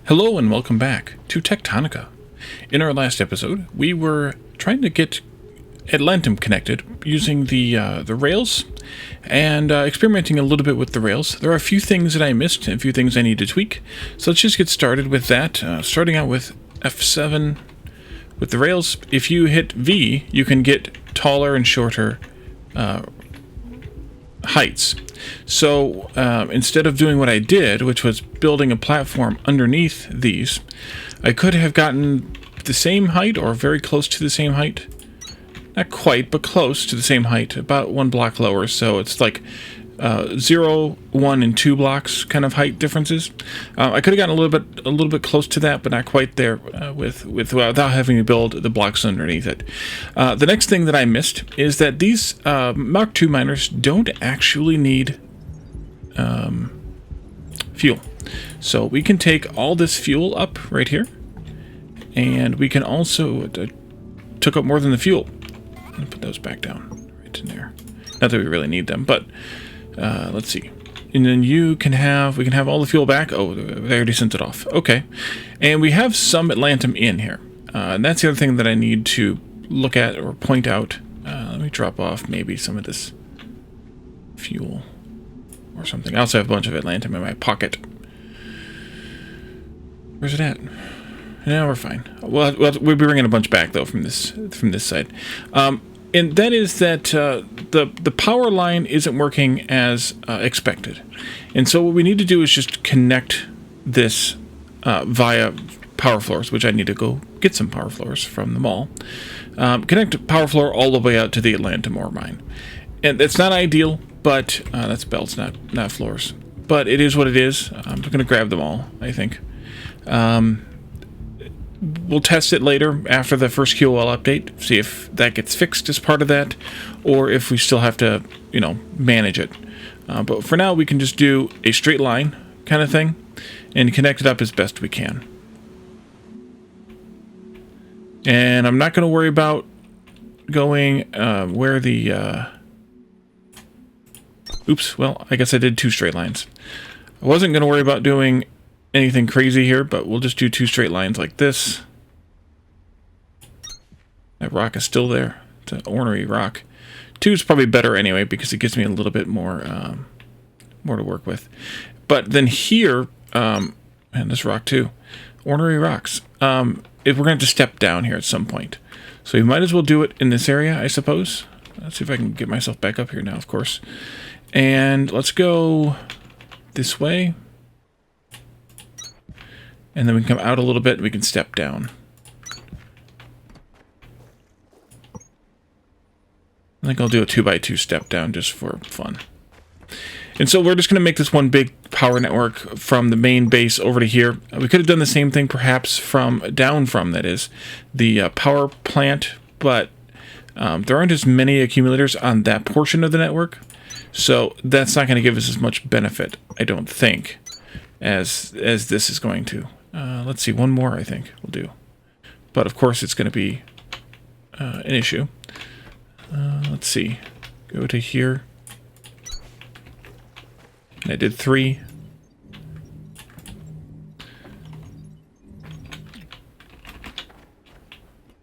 Hello and welcome back to Techtonica. In our last episode, we were trying to get Atlantum connected using the rails and experimenting a little bit with the rails. There are a few things that I missed and a few things I need to tweak. So let's just get started with that. Starting out with F7 with the rails. If you hit V, you can get taller and shorter heights. So instead of doing what I did, which was building a platform underneath these, I could have gotten the same height or very close to the same height. Not quite, but close to the same height, about one block lower. So it's like 0, 1, and 2 blocks kind of height differences. I could have gotten a little bit close to that, but not quite there without having to build the blocks underneath it. The next thing that I missed is that these Mark II miners don't actually need fuel. So we can take all this fuel up right here, and we can also took up more than the fuel. I'll put those back down right in there. Not that we really need them, but let's see. And then we can have all the fuel back. Oh, they already sent it off. Okay. And we have some Atlantum in here. And that's the other thing that I need to look at or point out. Let me drop off maybe some of this fuel or something. I also have a bunch of Atlantum in my pocket. Where's it at? No, we're fine. Well, we'll be bringing a bunch back though from this side. And that is that the power line isn't working as expected. And so what we need to do is just connect this via power floors, which I need to go get some power floors from the mall. Connect power floor all the way out to the Atlantum ore mine. And it's not ideal, but that's belts, not floors. But it is what it is. I'm going to grab them all, I think. We'll test it later after the first QOL update, see if that gets fixed as part of that, or if we still have to, manage it. But for now, we can just do a straight line kind of thing and connect it up as best we can. And I'm not going to worry about going where the... Oops, well, I guess I did 2 straight lines. I wasn't going to worry about doing anything crazy here, but we'll just do 2 straight lines like this. That rock is still there. It's an ornery rock. 2 is probably better anyway because it gives me a little bit more to work with. But then here, and this rock too, ornery rocks. If we're going to have to step down here at some point, so we might as well do it in this area, I suppose. Let's see if I can get myself back up here now, of course. And let's go this way. And then we can come out a little bit and we can step down. I think I'll do a 2x2 step down just for fun. And so we're just going to make this one big power network from the main base over to here. We could have done the same thing perhaps down from the power plant, but there aren't as many accumulators on that portion of the network. So that's not going to give us as much benefit, I don't think, as this is going to. Let's see, one more I think we'll do. But of course it's going to be an issue. Let's see. Go to here. And I did 3.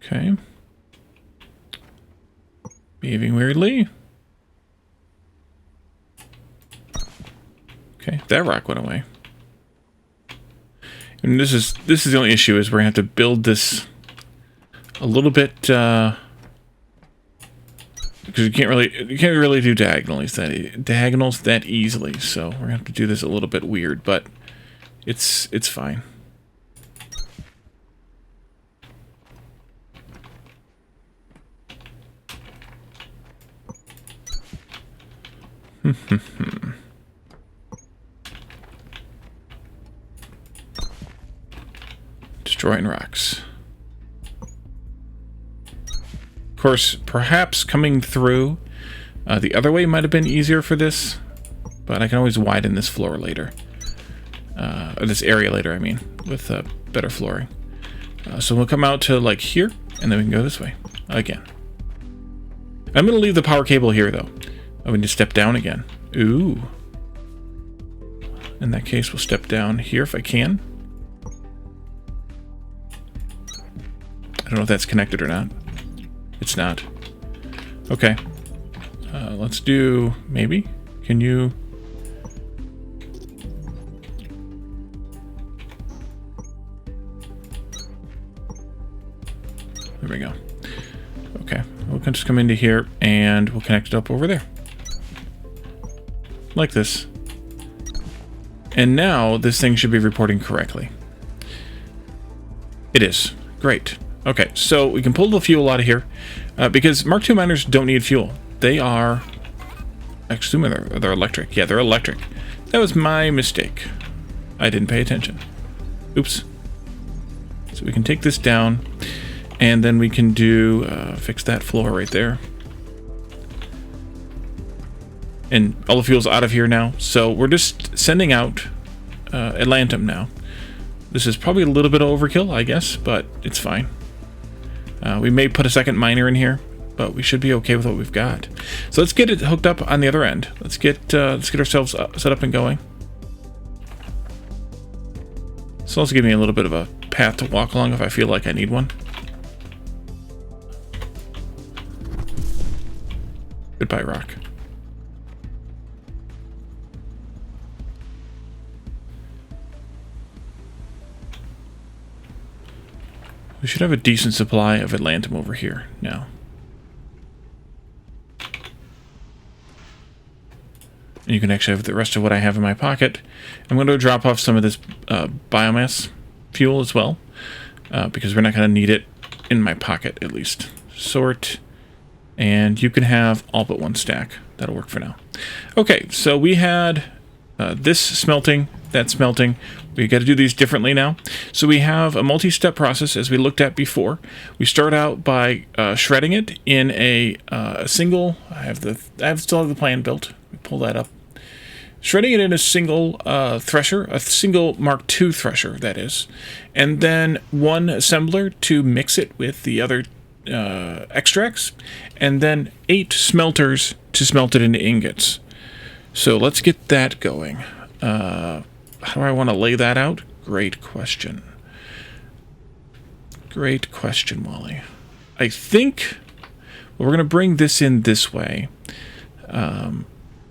Okay. Behaving weirdly. Okay, that rock went away. And this is the only issue, is we're gonna have to build this a little bit because you can't really do diagonals that easily. So we're gonna have to do this a little bit weird, but it's fine. Destroying rocks. Of course, perhaps coming through the other way might have been easier for this, but I can always widen this floor later. Or this area later, I mean, with better flooring. So we'll come out to like here, and then we can go this way again. I'm going to leave the power cable here, though. Oh, we need to step down again. Ooh. In that case, we'll step down here if I can. I don't know if that's connected or not. It's not. Okay. Let's do... maybe? Can you... There we go. Okay. We'll just come into here and we'll connect it up over there. Like this. And now this thing should be reporting correctly. It is. Great. Okay, so we can pull the fuel out of here because Mark II miners don't need fuel. They are... I assume they're electric. Yeah, they're electric. That was my mistake. I didn't pay attention. Oops. So we can take this down, and then we can do... fix that floor right there. And all the fuel's out of here now. So we're just sending out Atlantum now. This is probably a little bit of overkill, I guess, but it's fine. We may put a second miner in here, but we should be okay with what we've got. So let's get it hooked up on the other end. Let's get ourselves set up and going. So also give me a little bit of a path to walk along if I feel like I need one. Goodbye, rock. We should have a decent supply of Atlantum over here now. And you can actually have the rest of what I have in my pocket. I'm going to drop off some of this biomass fuel as well, because we're not going to need it in my pocket, at least. Sort, and you can have all but one stack. That'll work for now. Okay, so we had this smelting, that smelting. We got to do these differently now. So we have a multi-step process, as we looked at before. We start out by shredding it in a single. I still have the plan built. We pull that up. Shredding it in a single thresher, a single Mark II thresher, that is, and then one assembler to mix it with the other extracts, and then 8 smelters to smelt it into ingots. So let's get that going. How do I want to lay that out? Great question. Great question, Wally. I think we're going to bring this in this way.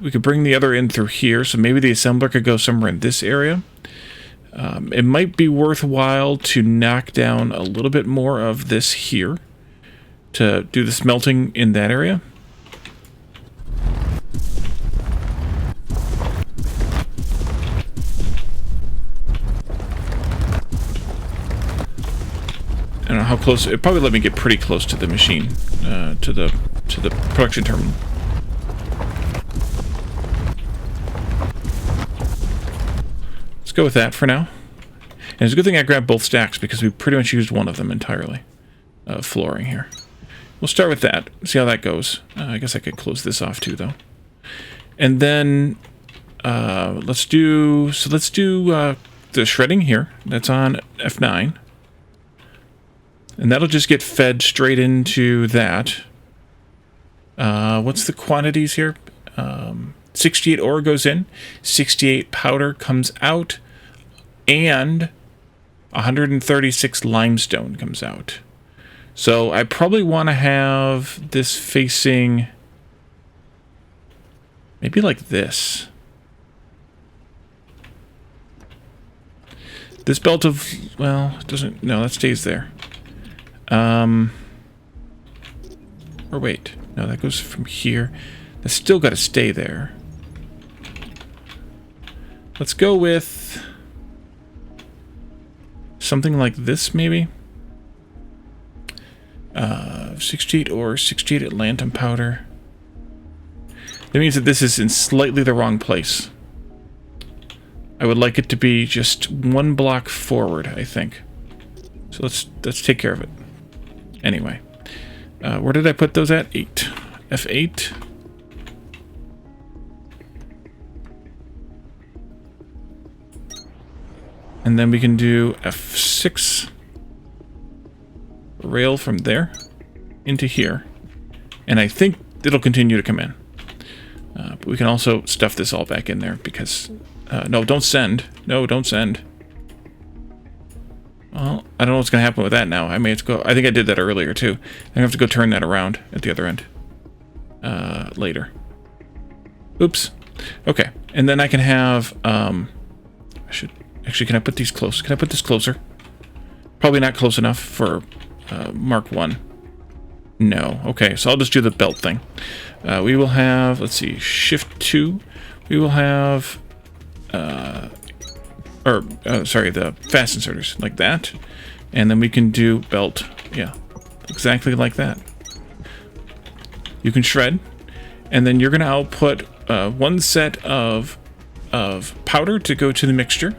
We could bring the other in through here, so maybe the assembler could go somewhere in this area. It might be worthwhile to knock down a little bit more of this here to do the smelting in that area. I don't know how close. It probably let me get pretty close to the machine, to the production terminal. Let's go with that for now. And it's a good thing I grabbed both stacks because we pretty much used one of them entirely. Flooring here. We'll start with that. See how that goes. I guess I could close this off too, though. And then let's do the shredding here. That's on F9. And that'll just get fed straight into that. What's the quantities here? 68 ore goes in, 68 powder comes out, and 136 limestone comes out. So I probably want to have this facing maybe like this. This belt of, well, it doesn't, no, that stays there. Or wait, no, that goes from here. That's still got to stay there. Let's go with something like this, maybe. 68 ore, 68 Atlantum powder. That means that this is in slightly the wrong place. I would like it to be just one block forward, I think. So let's take care of it. Anyway, where did I put those at? 8. F8. And then we can do F6. Rail from there into here. And I think it'll continue to come in. But we can also stuff this all back in there because... no, don't send. No, don't send. Well... I don't know what's going to happen with that now. I may have to go... I think I did that earlier, too. I have to go turn that around at the other end. Later. Oops. Okay. And then I can have... I should... Actually, can I put these close? Can I put this closer? Probably not close enough for Mark 1. No. Okay, so I'll just do the belt thing. We will have... Let's see. Shift 2. We will have... sorry, the fast inserters. Like that. And then we can do belt. Yeah. Exactly like that. You can shred. And then you're going to output one set of powder to go to the mixture.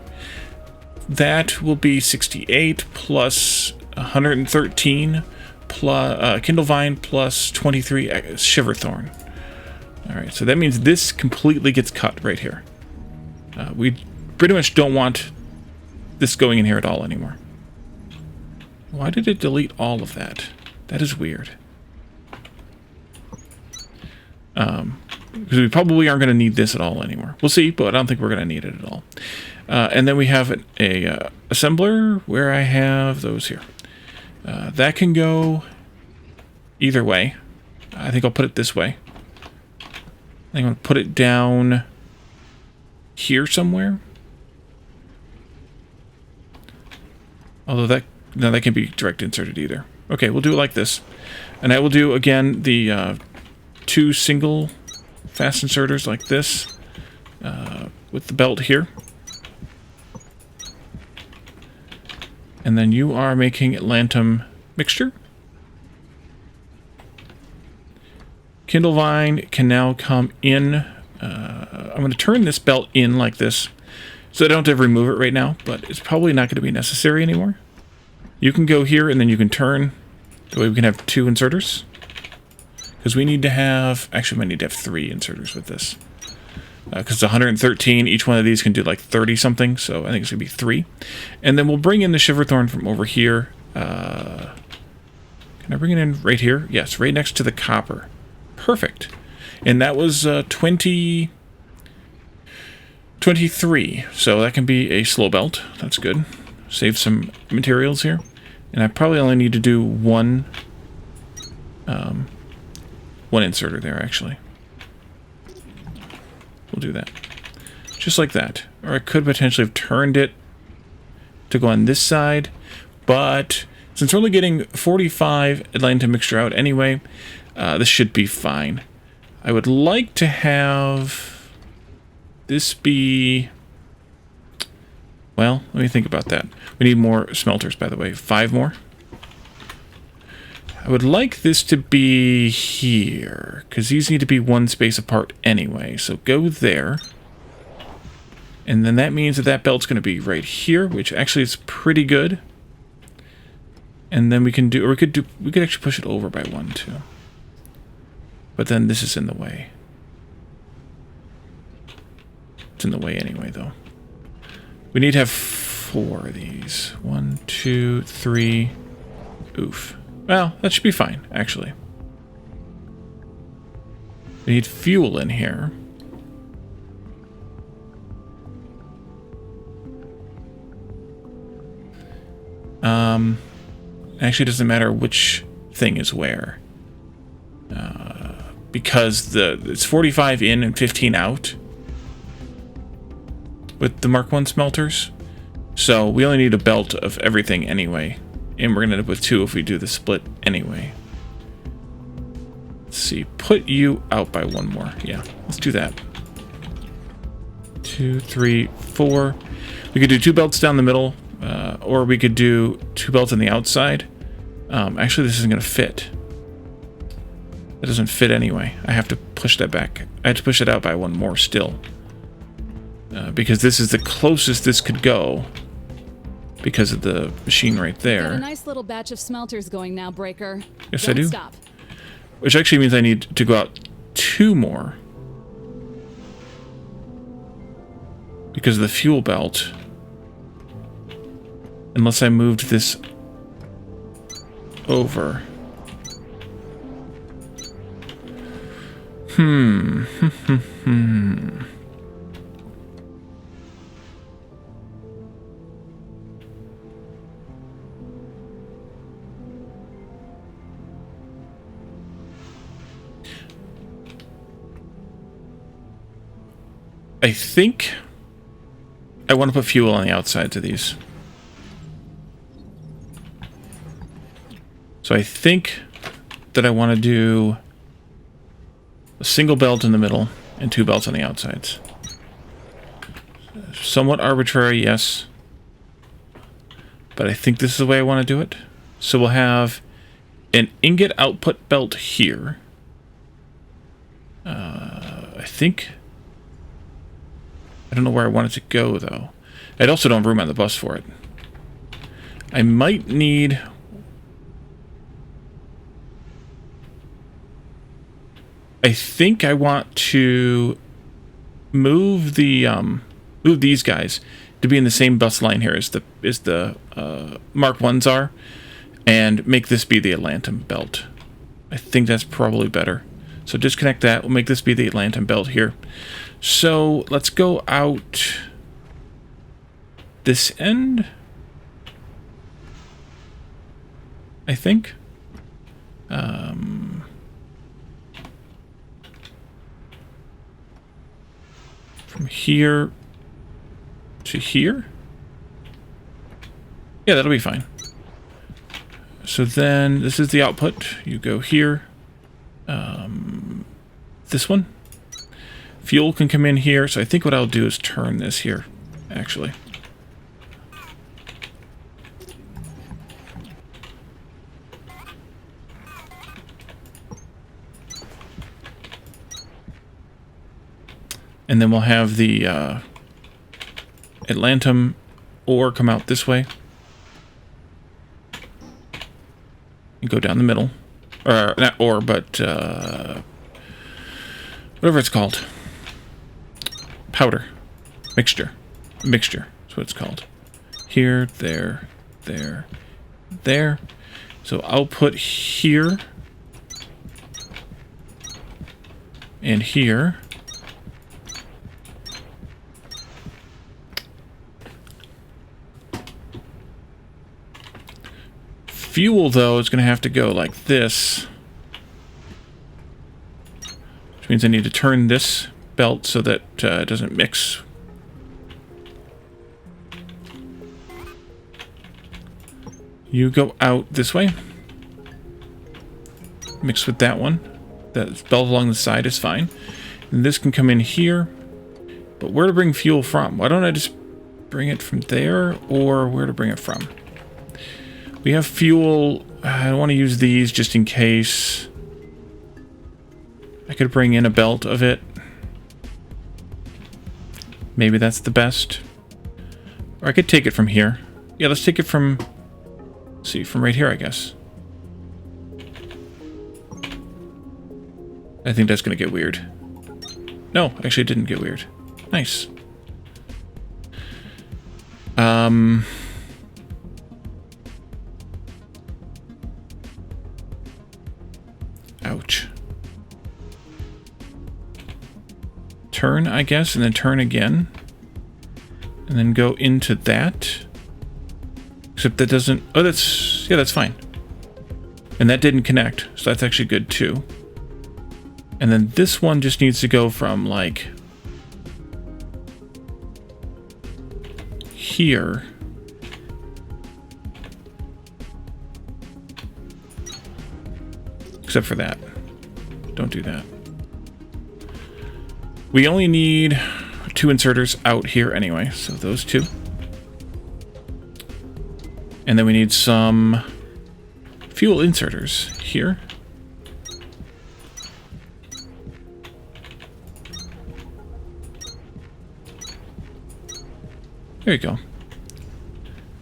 That will be 68 plus 113 plus Kindlevine plus 23 Shiverthorn. Alright, so that means this completely gets cut right here. We pretty much don't want this going in here at all anymore. Why did it delete all of that? That is weird. Because we probably aren't going to need this at all anymore. We'll see, but I don't think we're going to need it at all. And then we have a assembler where I have those here. That can go either way. I think I'll put it this way. I think I'm going to put it down here somewhere. Although that can be direct inserted either. Okay, we'll do it like this. And I will do, again, the 2 single fast inserters like this with the belt here. And then you are making Atlantum mixture. Kindlevine can now come in. I'm going to turn this belt in like this, so I don't have to remove it right now, but it's probably not going to be necessary anymore. You can go here, and then you can turn. That way we can have 2 inserters. Because we need to have... Actually, we might need to have 3 inserters with this. Because it's 113. Each one of these can do like 30-something, so I think it's going to be 3. And then we'll bring in the Shiverthorn from over here. Can I bring it in right here? Yes, right next to the copper. Perfect. And that was 23. So that can be a slow belt. That's good. Save some materials here. And I probably only need to do one inserter there, actually. We'll do that. Just like that. Or I could potentially have turned it to go on this side. But since we're only getting 45 Atlantum mixture out anyway, this should be fine. I would like to have this be... Well, let me think about that. We need more smelters, by the way. 5 more. I would like this to be here, because these need to be 1 space apart anyway. So go there. And then that means that that belt's going to be right here, which actually is pretty good. And then we can do, or we could actually push it over by 1 too. But then this is in the way. It's in the way anyway, though. We need to have 4 of these. 1, 2, 3. Oof. Well, that should be fine, actually. We need fuel in here. Actually, it doesn't matter which thing is where. Because it's 45 in and 15 out with the Mark 1 smelters. So we only need a belt of everything anyway. And we're going to end up with 2 if we do the split anyway. Let's see. Put you out by 1 more. Yeah, let's do that. 2, 3, 4. We could do 2 belts down the middle. Or we could do 2 belts on the outside. Actually, this isn't going to fit. It doesn't fit anyway. I have to push that back. I have to push it out by 1 more still. Because this is the closest this could go. Because of the machine right there. Got a nice little batch of smelters going now, Breaker. Yes, Don't I do. Stop. Which actually means I need to go out 2 more. Because of the fuel belt. Unless I moved this over. I think I want to put fuel on the outsides of these. So I think that I want to do a single belt in the middle and 2 belts on the outsides. Somewhat arbitrary, yes. But I think this is the way I want to do it. So we'll have an ingot output belt here. I think... I don't know where I want it to go, though. I also don't have room on the bus for it. I might need... I think I want to move the move these guys to be in the same bus line here as the Mark 1s are, and make this be the Atlantum belt. I think that's probably better. So disconnect that. We'll make this be the Atlantum belt here. So let's go out this end, I think. From here to here? Yeah, that'll be fine. So then this is the output. You go here. This one. Fuel can come in here. So I think what I'll do is turn this here, actually. And then we'll have the Atlantum ore come out this way. And go down the middle. Or, not ore, but whatever it's called. Powder. Mixture. Mixture is what it's called. Here, there, there, there. So I'll put here. And here. Fuel, though, is going to have to go like this. Which means I need to turn this belt so that it doesn't mix. You go out this way. Mix with that one. That belt along the side is fine. And this can come in here. But where to bring fuel from? Why don't I just bring it from there? Or where to bring it from? We have fuel. I don't want to use these just in case. I could bring in a belt of it. Maybe that's the best. Or I could take it from here. Yeah, let's take it from... Let's see, from right here, I guess. I think that's going to get weird. No, actually it didn't get weird. Nice. Ouch. Turn, I guess, and then turn again. And then go into that. Except that doesn't... Oh, that's... Yeah, that's fine. And that didn't connect, so that's actually good too. And then this one just needs to go from, like... here. Except for that. Don't do that. We only need 2 inserters out here anyway, so those 2. And then we need some fuel inserters here. There you go.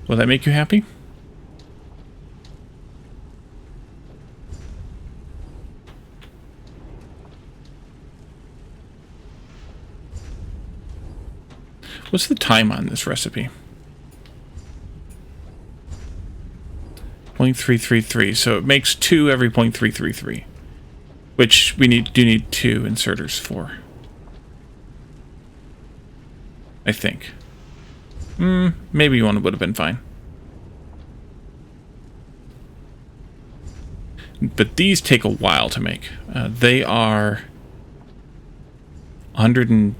Will that make you happy? What's the time on this recipe? 0.333, so it makes 2 every 0.333, which we do need 2 inserters for. I think. Maybe one would have been fine. But these take a while to make. They are 102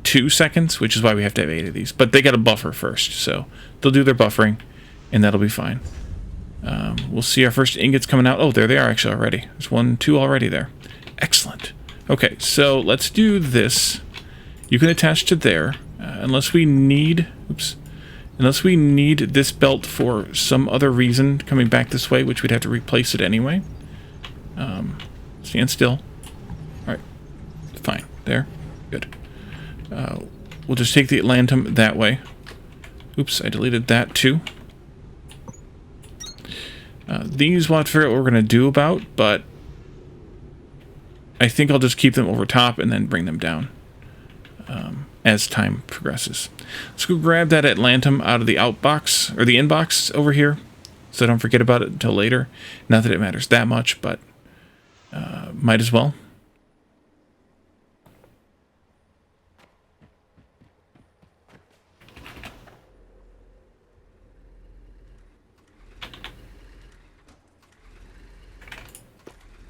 2 seconds, which is why we have to have 8 of these. But they got a buffer first, so they'll do their buffering, and that'll be fine. We'll see our first ingots coming out. Oh, there they are actually already. There's 1, 2 already there. Excellent. Okay, so let's do this. You can attach to there, unless we need... Oops. Unless we need this belt for some other reason coming back this way, which we'd have to replace it anyway. Stand still. Alright. Fine. There. Good. We'll just take the Atlantum that way. Oops, I deleted that too. These we'll have to figure out what we're going to do about, but I think I'll just keep them over top and then bring them down as time progresses. Let's go grab that Atlantum out of the outbox, or the inbox over here, so I don't forget about it until later. Not that it matters that much, but might as well.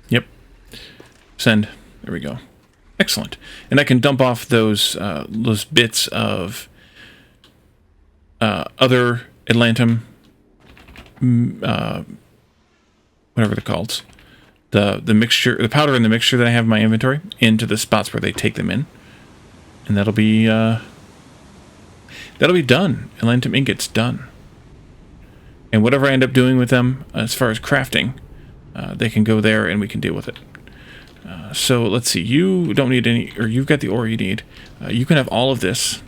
Yep. Send. There we go. Excellent. And I can dump off those bits of other Atlantum, whatever they're called, the mixture, the powder and the mixture that I have in my inventory, into the spots where they take them in, and that'll be done. Atlantum ingots done. And whatever I end up doing with them, as far as crafting, they can go there and we can deal with it. So let's see, you don't need any, or you've got the ore you need. You can have all of this.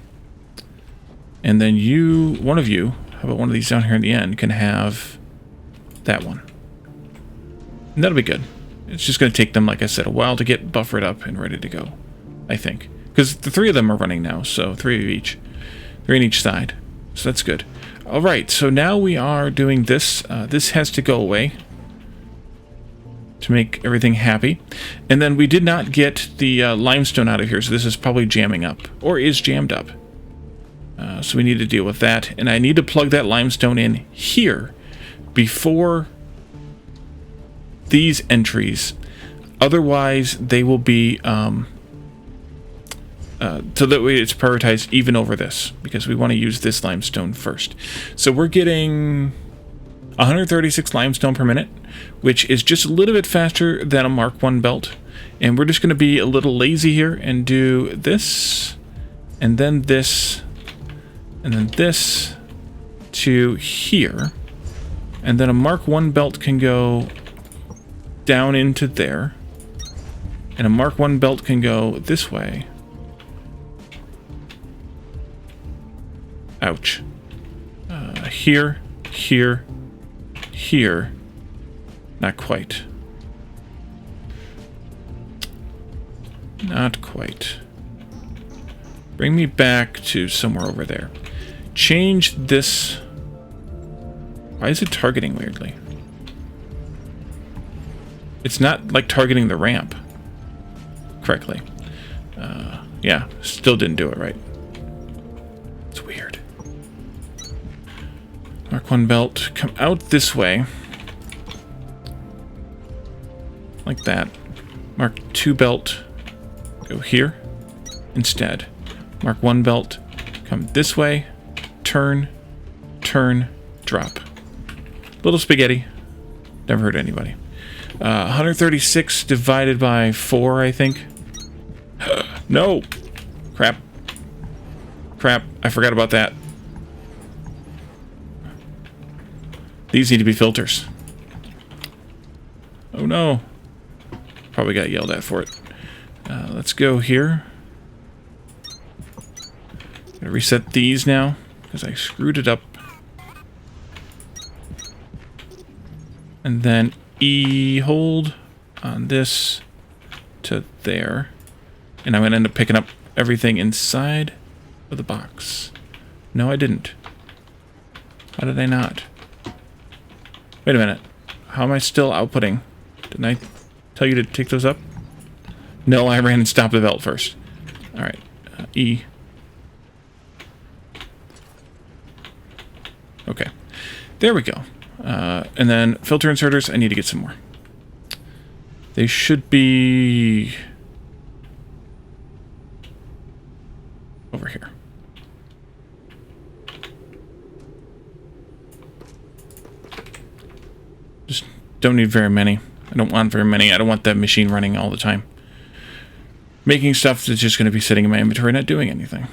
And then you, one of you, how about one of these down here in the end, can have that one. And that'll be good. It's just going to take them, like I said, a while to get buffered up and ready to go, I think. Because the 3 of them are running now, so 3 of each. 3 on each side. So that's good. Alright, so now we are doing this. This has to go away to make everything happy. And then we did not get the limestone out of here, so this is probably jamming up, or is jammed up. So we need to deal with that, and I need to plug that limestone in here before these entries. Otherwise, they will be so that way it's prioritized even over this, because we want to use this limestone first. So we're getting 136 limestone per minute, which is just a little bit faster than a Mark 1 belt. And we're just going to be a little lazy here and do this, and then this, and then this to here. And then a Mark 1 belt can go down into there. And a Mark 1 belt can go this way. Ouch. Here, here, here. Not quite. Not quite. Bring me back to somewhere over there. Change this. Why is it targeting weirdly? It's not like targeting the ramp correctly. Yeah, still didn't do it right. It's weird. Mark 1 belt, come out this way. Like that. Mark 2 belt, go here instead. Mark 1 belt, come this way, turn, turn, drop. Little spaghetti. Never hurt anybody. 136 divided by 4, I think. No! Crap. Crap, I forgot about that. These need to be filters. Oh no. Probably got yelled at for it. Let's go here. Gonna reset these now, because I screwed it up. And then E hold on this to there. And I'm going to end up picking up everything inside of the box. No, I didn't. How did I not? Wait a minute. How am I still outputting? Didn't I tell you to take those up? No, I ran and stopped the belt first. Alright. E. Okay. There we go. And then filter inserters, I need to get some more. They should be... over here. Just don't need very many. I don't want very many. I don't want that machine running all the time. Making stuff that's just going to be sitting in my inventory not doing anything.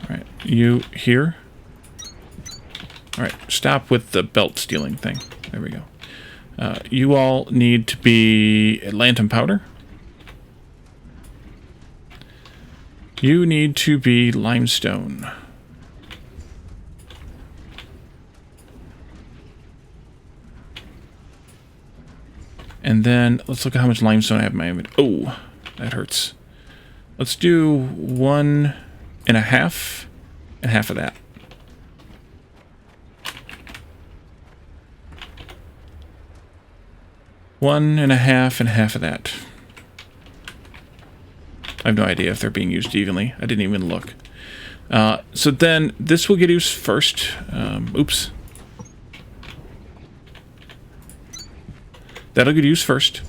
Alright, you here. Alright, stop with the belt stealing thing. There we go. You all need to be Atlantum powder. You need to be limestone. And then let's look at how much limestone I have in my inventory. Oh, that hurts. Let's do 1.5 and half of that. One and half of that. I have no idea if they're being used evenly. I didn't even look. So then this will get used first. Oops. That'll get used first.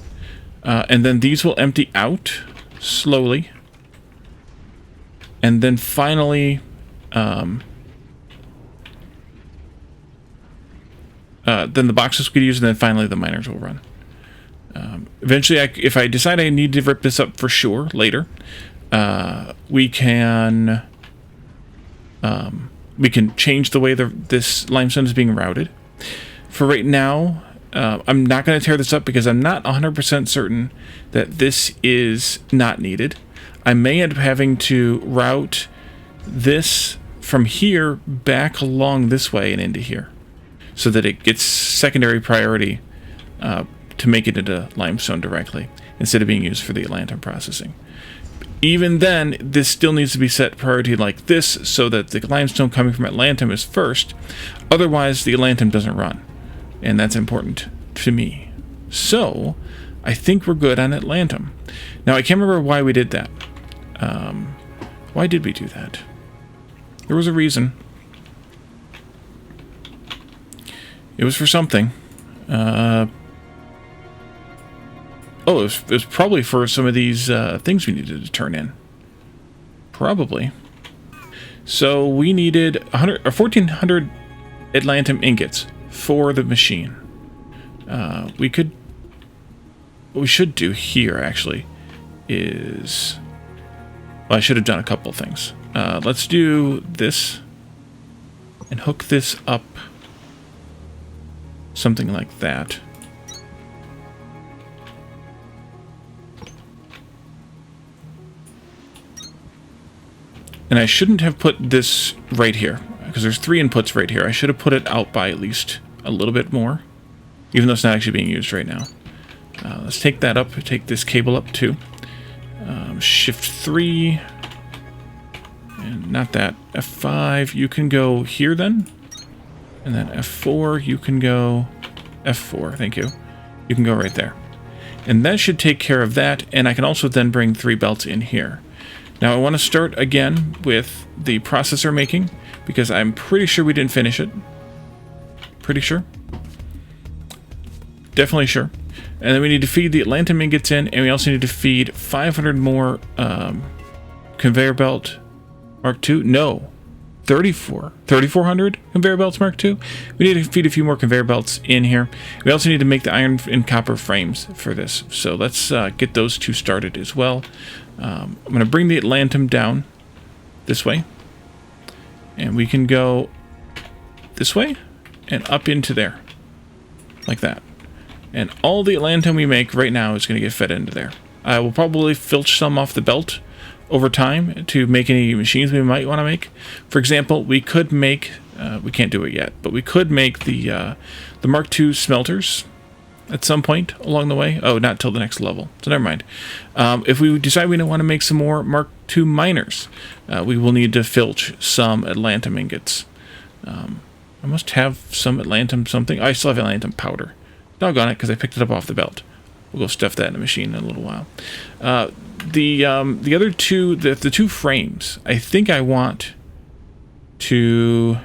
And then these will empty out slowly. And then finally, then the boxes will get used, and then finally the miners will run. Eventually, if I decide I need to rip this up for sure later, we can change the way this limestone is being routed. For right now, I'm not going to tear this up because I'm not 100% certain that this is not needed. I may end up having to route this from here back along this way and into here, so that it gets secondary priority to make it into limestone directly, instead of being used for the Atlantum processing. Even then, this still needs to be set priority like this, so that the limestone coming from Atlantum is first. Otherwise, the Atlantum doesn't run, and that's important to me. So, I think we're good on Atlantum. Now, I can't remember why we did that. Why did we do that? There was a reason. It was for something. Oh, it was probably for some of these things we needed to turn in. Probably. So we needed 1,400 Atlantum ingots for the machine. What we should do here, actually, is... Well, I should have done a couple of things. Let's do this and hook this up something like that. And I shouldn't have put this right here, because there's 3 inputs right here. I should have put it out by at least a little bit more, even though it's not actually being used right now. Let's take that up, take this cable up too. Shift 3, and not that. F5, you can go here then. And then F4, you can go... F4, thank you. You can go right there. And that should take care of that, and I can also then bring 3 belts in here. Now I want to start again with the processor making, because I'm pretty sure we didn't finish it. Pretty sure. Definitely sure. And then we need to feed the Atlantum ingots in, and we also need to feed 500 more conveyor belt Mark II. No, 3,400 conveyor belts Mark II. We need to feed a few more conveyor belts in here. We also need to make the iron and copper frames for this. So let's get those 2 started as well. I'm going to bring the Atlantum down this way, and we can go this way and up into there, like that. And all the Atlantum we make right now is going to get fed into there. I will probably filch some off the belt over time to make any machines we might want to make. For example, we could make, we can't do it yet, but we could make the Mark II smelters at some point along the way. Oh, not till the next level, so never mind. If we decide we don't want to make some more Mark II miners, we will need to filch some Atlantum ingots. I must have some Atlantum something. I still have Atlantum powder. Doggone it, because I picked it up off the belt. We'll go stuff that in the machine in a little while. The other 2, the 2 frames, I think I want to...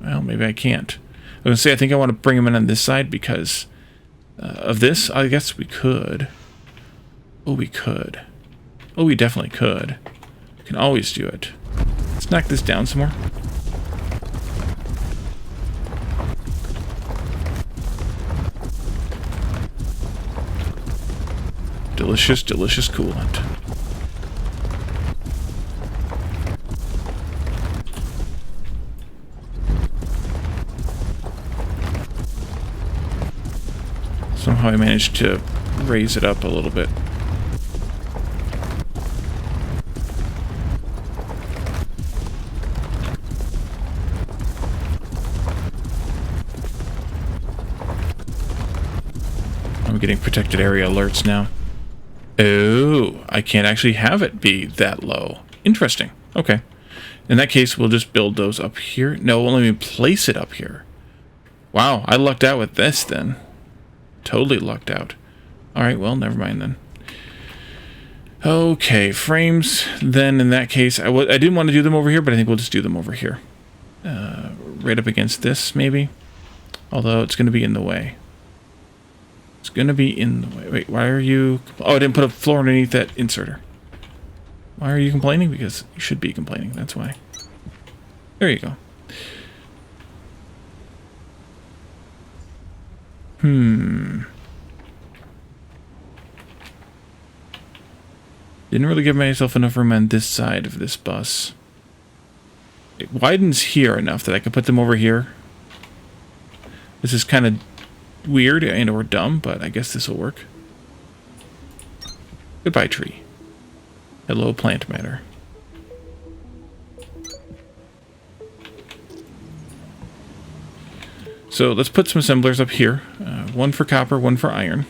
Well, maybe I can't. I was going to say I think I want to bring them in on this side because of this. I guess we could. Oh, we could. Oh, we definitely could. We can always do it. Let's knock this down some more. Delicious, delicious coolant. Somehow I managed to raise it up a little bit. I'm getting protected area alerts now. Oh, I can't actually have it be that low. Interesting. Okay. In that case, we'll just build those up here. No, we'll let me place it up here. Wow, I lucked out with this then. Totally lucked out. Alright, well, never mind then. Okay, frames. Then in that case, I didn't want to do them over here, but I think we'll just do them over here. Right up against this, maybe. Although it's going to be in the way. It's going to be in the way. Wait, why are you... Oh, I didn't put a floor underneath that inserter. Why are you complaining? Because you should be complaining. That's why. There you go. Didn't really give myself enough room on this side of this bus. It widens here enough that I could put them over here. This is kind of weird and or dumb, but I guess this will work. Goodbye, tree. Hello, plant matter. So let's put some assemblers up here. One for copper, one for iron.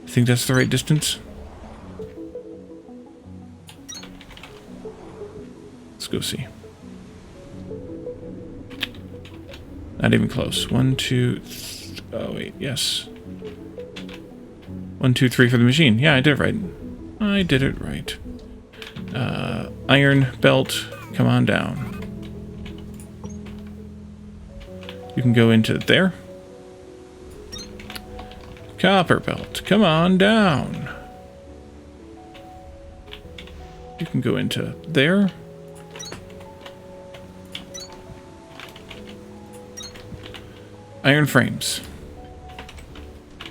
I think that's the right distance. Let's go see. Not even close. 1, 2, oh wait, yes. 1, 2, 3 for the machine. Yeah, I did it right. I did it right. Iron belt, come on down. You can go into there. Copper belt, come on down. You can go into there. Iron frames.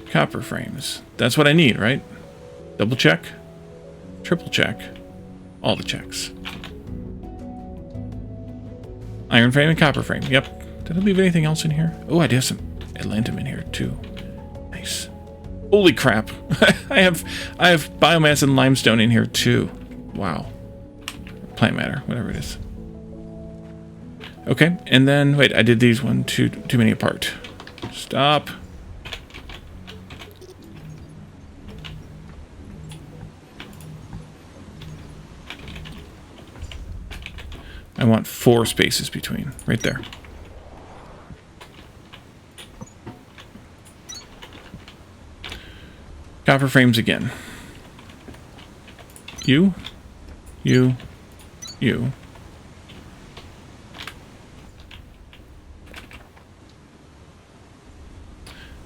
Copper frames. That's what I need, right? Double check. Triple check. All the checks. Iron frame and copper frame. Yep. Did I leave anything else in here? Oh, I do have some Atlantum in here too. Nice. Holy crap. I have biomass and limestone in here too. Wow. Plant matter, whatever it is. Okay, and then wait, I did these too many apart. Stop. I want 4 spaces between, right there. Copper frames again. You.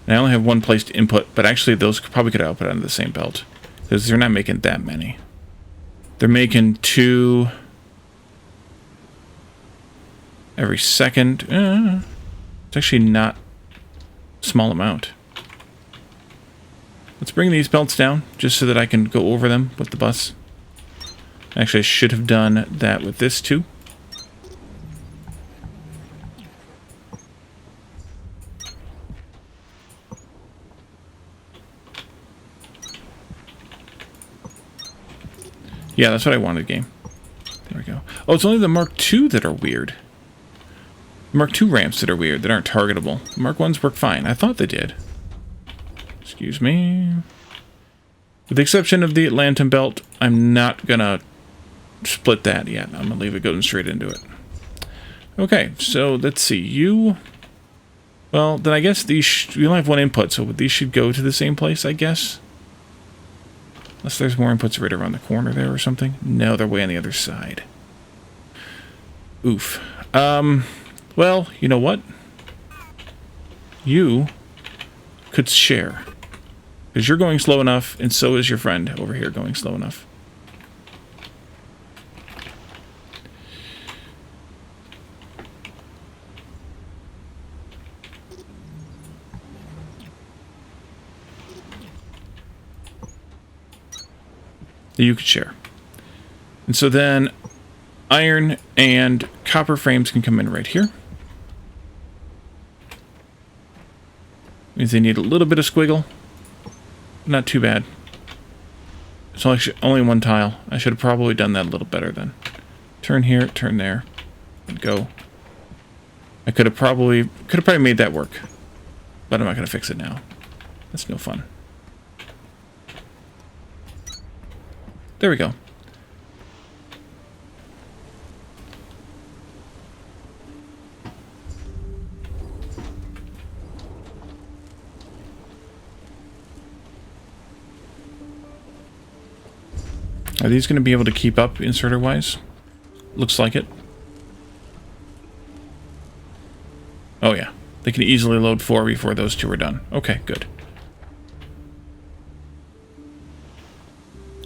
And I only have one place to input, but actually those probably could output onto the same belt. Because they're not making that many. They're making 2 every second. It's actually not a small amount. Let's bring these belts down, just so that I can go over them with the bus. Actually, I should have done that with this too. Yeah, that's what I wanted, game. There we go. Oh, it's only the Mark II that are weird. Mark II ramps that are weird, that aren't targetable. The Mark I's work fine. I thought they did. Excuse me. With the exception of the Atlantum belt, I'm not gonna split that yet. I'm gonna leave it going straight into it. Okay, so let's see. You... Well, then I guess these... We only have one input, so these should go to the same place, I guess. Unless there's more inputs right around the corner there or something. No, they're way on the other side. Oof. Well, you know what? You could share. Because you're going slow enough, and so is your friend over here going slow enough. That you could share. And so then iron and copper frames can come in right here. Means they need a little bit of squiggle. Not too bad. It's only one tile. I should have probably done that a little better then. Turn here, turn there, and go. I could have probably made that work. But I'm not going to fix it now. That's no fun. There we go. Are these going to be able to keep up inserter-wise? Looks like it. Oh yeah. They can easily load 4 before those two are done. Okay, good.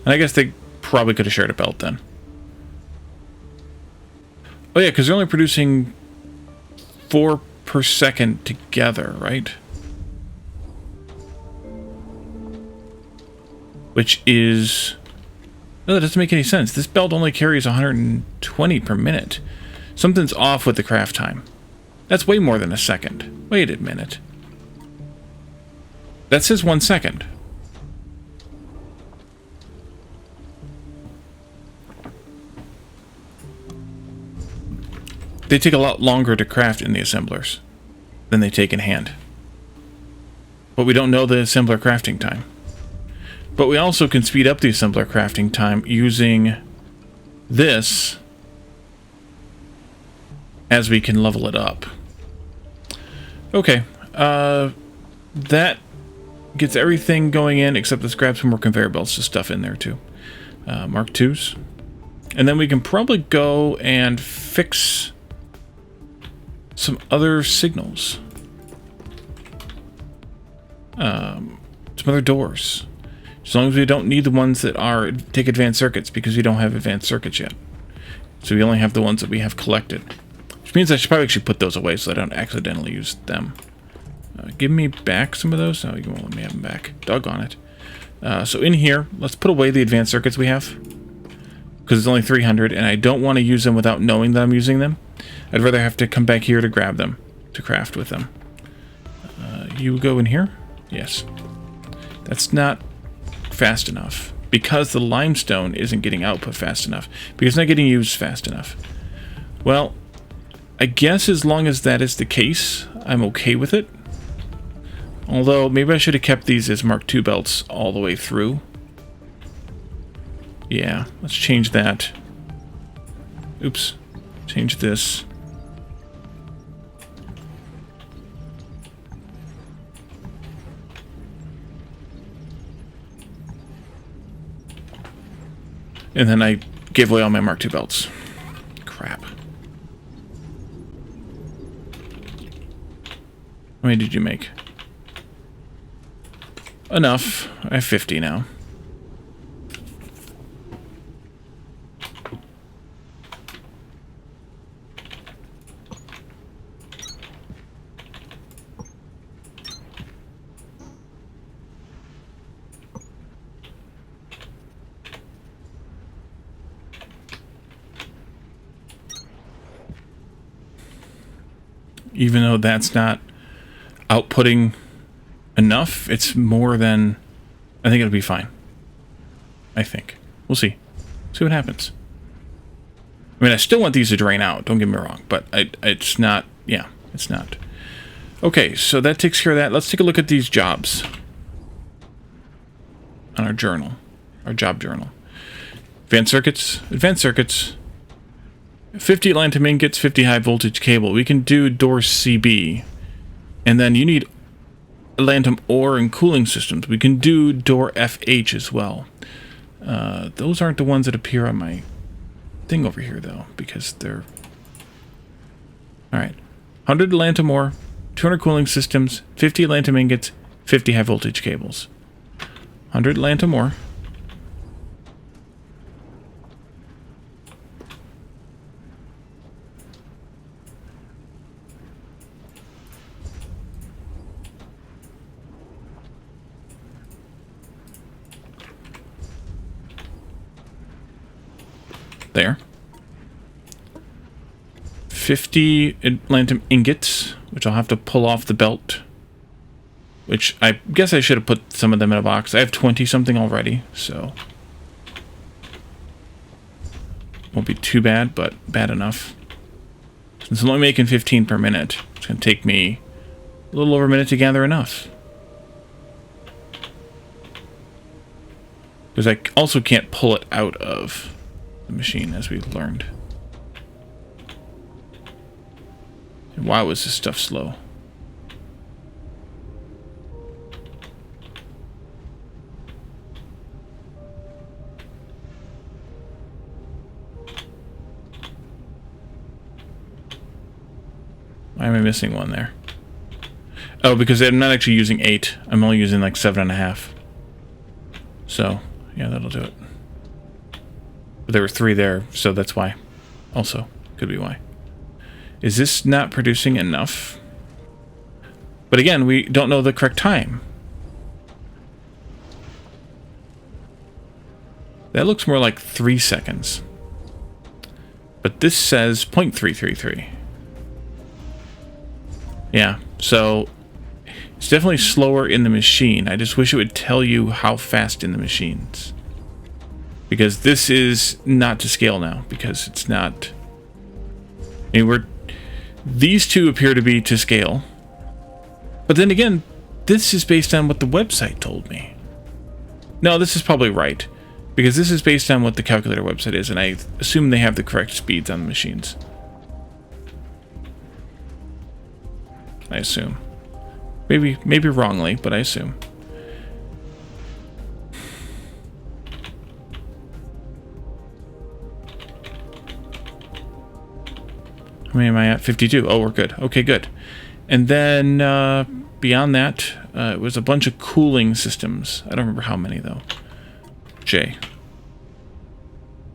And I guess they probably could have shared a belt then. Oh yeah, because they're only producing 4 per second together, right? Which is... No, that doesn't make any sense. This belt only carries 120 per minute. Something's off with the craft time. That's way more than a second. Wait a minute. That says 1 second. They take a lot longer to craft in the assemblers than they take in hand. But we don't know the assembler crafting time. But we also can speed up the assembler crafting time using this as we can level it up. Okay, that gets everything going in, except let's grab some more conveyor belts to stuff in there too. Mark IIs. And then we can probably go and fix some other signals. Some other doors. As long as we don't need the ones that take advanced circuits, because we don't have advanced circuits yet. So we only have the ones that we have collected. Which means I should probably actually put those away so I don't accidentally use them. Give me back some of those. No, you won't let me have them back. Doggone it. So in here, let's put away the advanced circuits we have. Because it's only 300, and I don't want to use them without knowing that I'm using them. I'd rather have to come back here to grab them, to craft with them. You go in here? Yes. That's not fast enough, because the limestone isn't getting output fast enough, because it's not getting used fast enough. Well, I guess as long as that is the case, I'm okay with it. Although, maybe I should have kept these as Mark II belts all the way through. Yeah, let's change that. Oops. Change this. And then I gave away all my Mark II belts. Crap. How many did you make? Enough. I have 50 now. Even though that's not outputting enough, it's more than... I think it'll be fine. I think. We'll see. See what happens. I mean, I still want these to drain out, don't get me wrong, but it's not... Yeah, it's not. Okay, so that takes care of that. Let's take a look at these jobs. On our journal. Our job journal. Advanced circuits. Advanced circuits. 50 Atlantum ingots, 50 high voltage cable. We can do door CB. And then you need Atlantum ore and cooling systems. We can do door FH as well. Those aren't the ones that appear on my thing over here, though, because they're... Alright. 100 Atlantum ore, 200 cooling systems, 50 Atlantum ingots, 50 high voltage cables. 100 Atlantum ore. There. 50 Atlantum ingots, which I'll have to pull off the belt. Which I guess I should have put some of them in a box. I have 20 something already, so won't be too bad, but bad enough. Since I'm only making 15 per minute, it's going to take me a little over a minute to gather enough. Because I also can't pull it out of the machine, as we learned. And why was this stuff slow? Why am I missing one there? Oh, because I'm not actually using 8. I'm only using like 7.5. So, yeah, that'll do it. But there were 3 there, so that's why. Also, could be why. Is this not producing enough? But again, we don't know the correct time. That looks more like 3 seconds. But this says 0.333. Yeah, so it's definitely slower in the machine. I just wish it would tell you how fast in the machines. Because this is not to scale now, because it's not... I mean, these two appear to be to scale. But then again, this is based on what the website told me. No, this is probably right. Because this is based on what the calculator website is, and I assume they have the correct speeds on the machines. I assume. Maybe wrongly, but I assume. How many am I at? 52. Oh, we're good. Okay, good. And then beyond that, it was a bunch of cooling systems. I don't remember how many, though. J.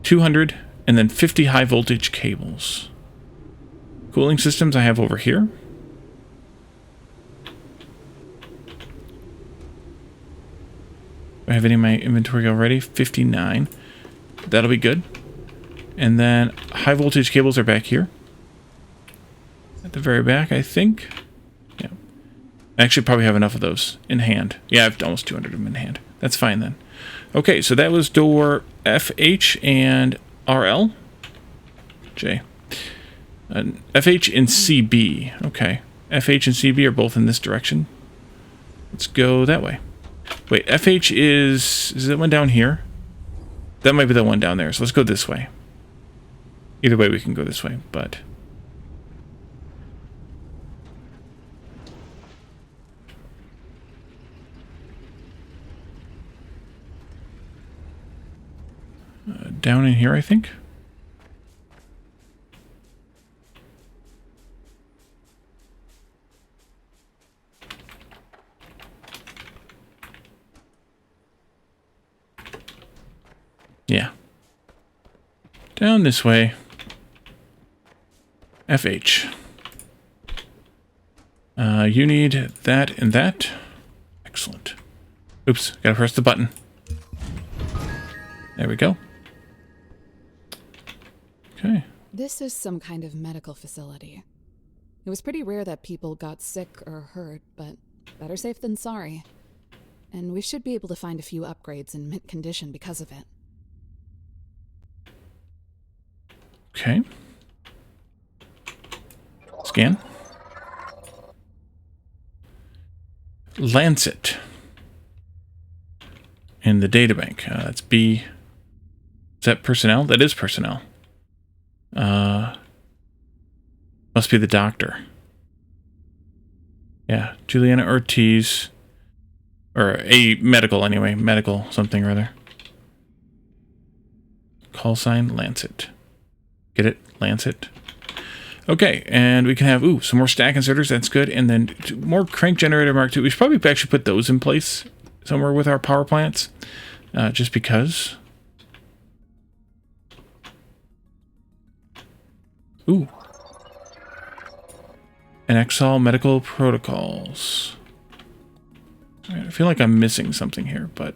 200, and then 50 high voltage cables. Cooling systems I have over here. Do I have any in my inventory already? 59. That'll be good. And then high voltage cables are back here. At the very back, I think. Yeah. I actually probably have enough of those in hand. Yeah, I have almost 200 of them in hand. That's fine then. Okay, so that was door FH and RL. J. FH and CB. Okay. FH and CB are both in this direction. Let's go that way. Wait, FH is that one down here? That might be the one down there, so let's go this way. Either way, we can go this way, but... down in here, I think. Yeah. Down this way. FH. You need that and that. Excellent. Oops, gotta press the button. There we go. Okay. This is some kind of medical facility. It was pretty rare that people got sick or hurt, but better safe than sorry. And we should be able to find a few upgrades in mint condition because of it. Okay. Scan. Lancet. In the databank. That's B. Is that personnel? That is personnel. Must be the doctor. Yeah, Juliana Ortiz. Or a medical, anyway. Medical something or other. Call sign Lancet. Get it? Lancet. Okay, and we can have, some more stack inserters. That's good. And then more crank generator Mark II. We should probably actually put those in place somewhere with our power plants, just because. Ooh. And Exol medical protocols. I feel like I'm missing something here, but...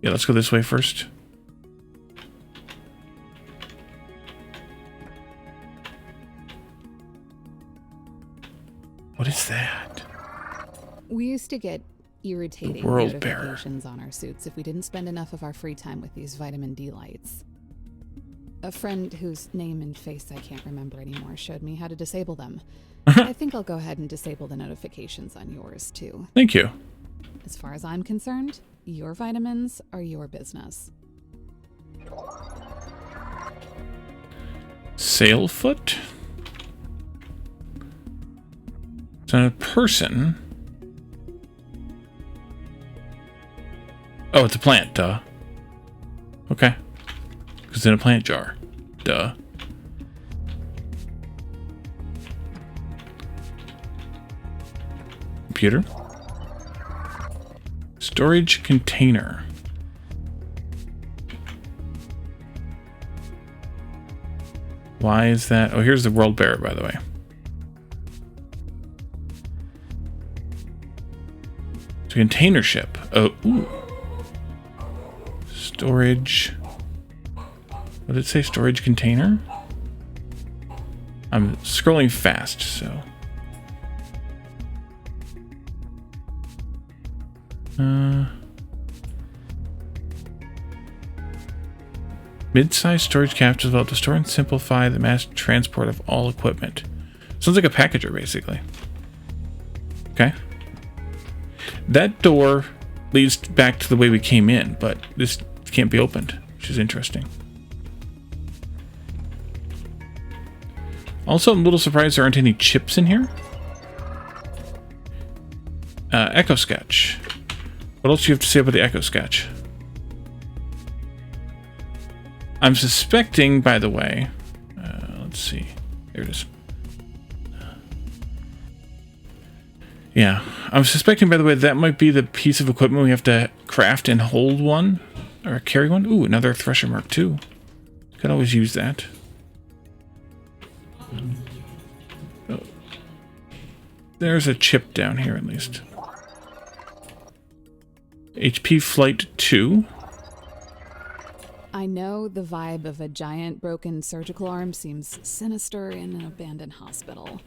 Yeah, let's go this way first. What is that? We used to get irritating World Bearer. notifications on our suits if we didn't spend enough of our free time with these vitamin D lights. A friend whose name and face I can't remember anymore showed me how to disable them. I think I'll go ahead and disable the notifications on yours, too. Thank you. As far as I'm concerned, your vitamins are your business. Sailfoot? It's not a person. Oh, it's a plant, duh. Okay. It's in a plant jar. Duh. Computer. Storage container. Why is that? Oh, here's the World Bearer, by the way. It's a container ship. Oh, ooh. Storage. What did it say? Storage container? I'm scrolling fast, so. Mid-sized storage capsules developed to store and simplify the mass transport of all equipment. Sounds like a packager, basically. Okay. That door leads back to the way we came in, but this can't be opened, which is interesting. Also, I'm a little surprised there aren't any chips in here. Echo Sketch. What else do you have to say about the Echo Sketch? I'm suspecting, by the way... let's see. There it is. Yeah. I'm suspecting, by the way, that might be the piece of equipment we have to craft and hold one. Or carry one. Ooh, another Thresher Mark II. Could always use that. Oh. There's a chip down here, at least. HP Flight 2. I know the vibe of a giant broken surgical arm seems sinister in an abandoned hospital.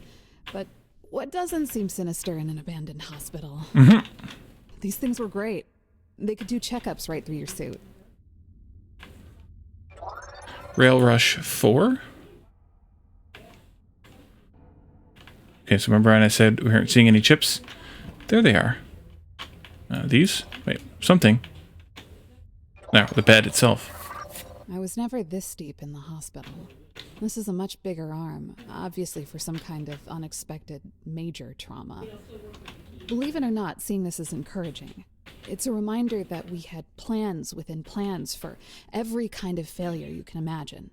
But what doesn't seem sinister in an abandoned hospital? Mm-hmm. These things were great. They could do checkups right through your suit. Rail Rush 4. Okay, so remember when I said we weren't seeing any chips? There they are. These? Wait, something. No, the bed itself. I was never this deep in the hospital. This is a much bigger arm, obviously for some kind of unexpected major trauma. Believe it or not, seeing this is encouraging. It's a reminder that we had plans within plans for every kind of failure you can imagine.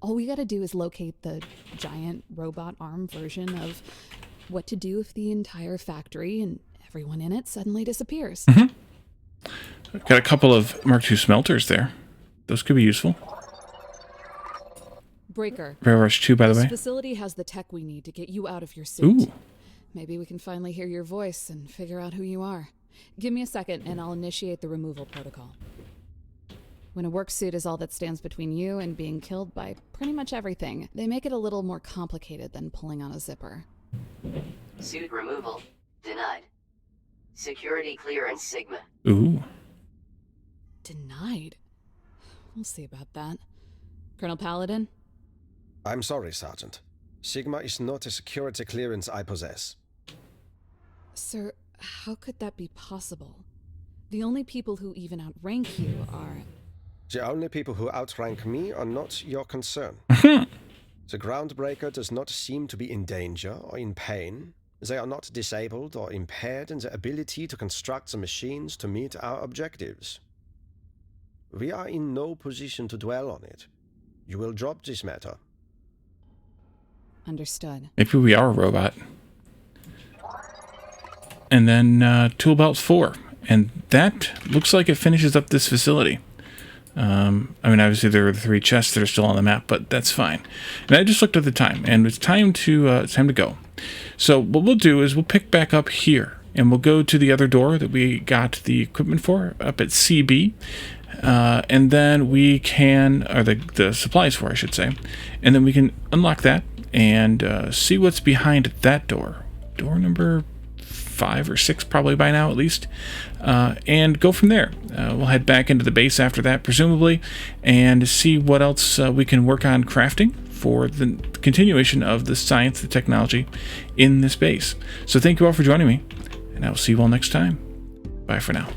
All we gotta do is locate the giant robot arm version of what to do if the entire factory and everyone in it suddenly disappears. Mm-hmm. I've got a couple of Mark II smelters there. Those could be useful. Breaker. Rail Rush 2, by the way. This facility has the tech we need to get you out of your suit. Ooh. Maybe we can finally hear your voice and figure out who you are. Give me a second and I'll initiate the removal protocol. When a work suit is all that stands between you and being killed by pretty much everything, they make it a little more complicated than pulling on a zipper. Suit removal denied. Security clearance Sigma. Ooh. Denied? We'll see about that. Colonel Paladin? I'm sorry, Sergeant. Sigma is not a security clearance I possess. Sir, how could that be possible? The only people who even outrank you are... The only people who outrank me are not your concern. The Groundbreaker does not seem to be in danger or in pain. They are not disabled or impaired in their ability to construct the machines to meet our objectives. We are in no position to dwell on it. You will drop this matter. Understood. Maybe we are a robot. And then tool belt 4. And that looks like it finishes up this facility. I mean, obviously there are the 3 chests that are still on the map, but that's fine. And I just looked at the time, and it's time to go. So what we'll do is we'll pick back up here, and we'll go to the other door that we got the equipment for, up at CB. And then we can, or the supplies for, I should say. And then we can unlock that and see what's behind that door. Door number 5 or 6 probably by now at least, and go from there. We'll head back into the base after that presumably and see what else we can work on crafting for the continuation of the science, the technology in this base. So thank you all for joining me, and I will see you all next time. Bye for now.